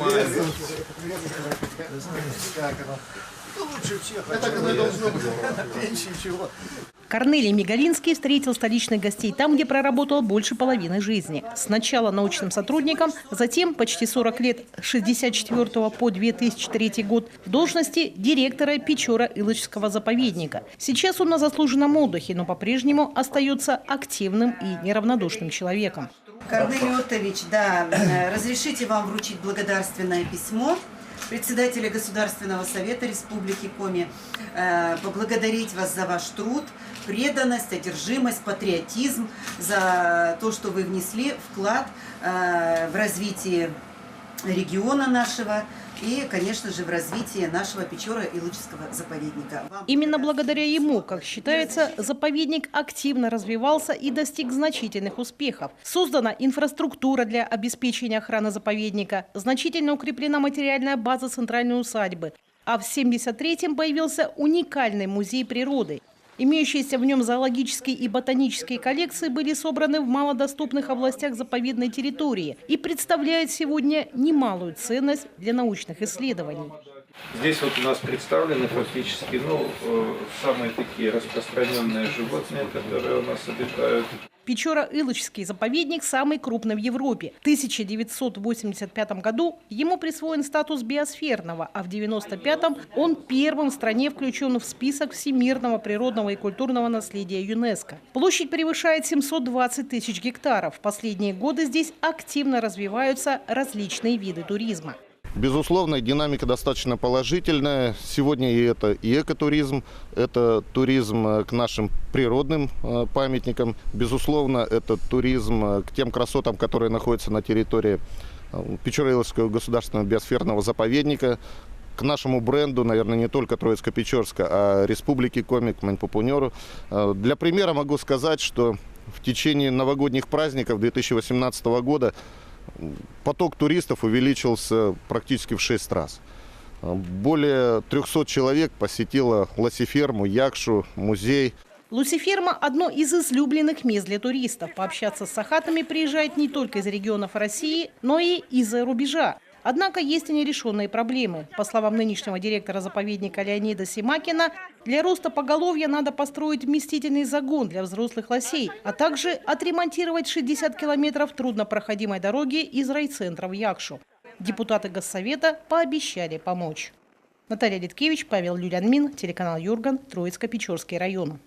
Приветствую. Как оно? Ну, лучше всех. Это как оно и должно быть. На пенсии чего. Корнелий Мигалинский встретил столичных гостей там, где проработал больше половины жизни. Сначала научным сотрудником, затем почти 40 лет с 1964 по 2003 год в должности директора Печора-Илочского заповедника. Сейчас он на заслуженном отдыхе, но по-прежнему остается активным и неравнодушным человеком. Корнелий Оттович, да, разрешите вам вручить благодарственное письмо председателя Государственного совета Республики Коми, поблагодарить вас за ваш труд, преданность, одержимость, патриотизм, за то, что вы внесли вклад в развитие региона нашего и, конечно же, в развитии нашего Печора-Илочского заповедника. Именно благодаря ему, как считается, заповедник активно развивался и достиг значительных успехов. Создана инфраструктура для обеспечения охраны заповедника, значительно укреплена материальная база центральной усадьбы, а в 1973-м появился уникальный музей природы. Имеющиеся в нем зоологические и ботанические коллекции были собраны в малодоступных областях заповедной территории и представляют сегодня немалую ценность для научных исследований. Здесь вот у нас представлены фактически самые такие распространенные животные, которые у нас обитают. Печора-Илочский заповедник самый крупный в Европе. В 1985 году ему присвоен статус биосферного, а в 1995 он первым в стране включен в список всемирного природного и культурного наследия ЮНЕСКО. Площадь превышает 720 тысяч гектаров. В последние годы здесь активно развиваются различные виды туризма. Безусловно, динамика достаточно положительная. Сегодня и это и экотуризм, это туризм к нашим природным памятникам. Безусловно, это туризм к тем красотам, которые находятся на территории Печора-Илочского государственного биосферного заповедника. К нашему бренду, наверное, не только Троицко-Печорска, а Республики Коми, к Мань-Пупунеру. Для примера могу сказать, что в течение новогодних праздников 2018 года поток туристов увеличился практически в 6 раз. Более 300 человек посетило лосеферму, Якшу, музей. Лосеферма – одно из излюбленных мест для туристов. Пообщаться с сахатами приезжают не только из регионов России, но и из-за рубежа. Однако есть и нерешенные проблемы. По словам нынешнего директора заповедника Леонида Семакина, для роста поголовья надо построить вместительный загон для взрослых лосей, а также отремонтировать 60 километров труднопроходимой дороги из райцентра в Якшу. Депутаты Госсовета пообещали помочь. Наталья Литкевич, Павел Люлянмин, телеканал Юрган, Троицко-Печорский район.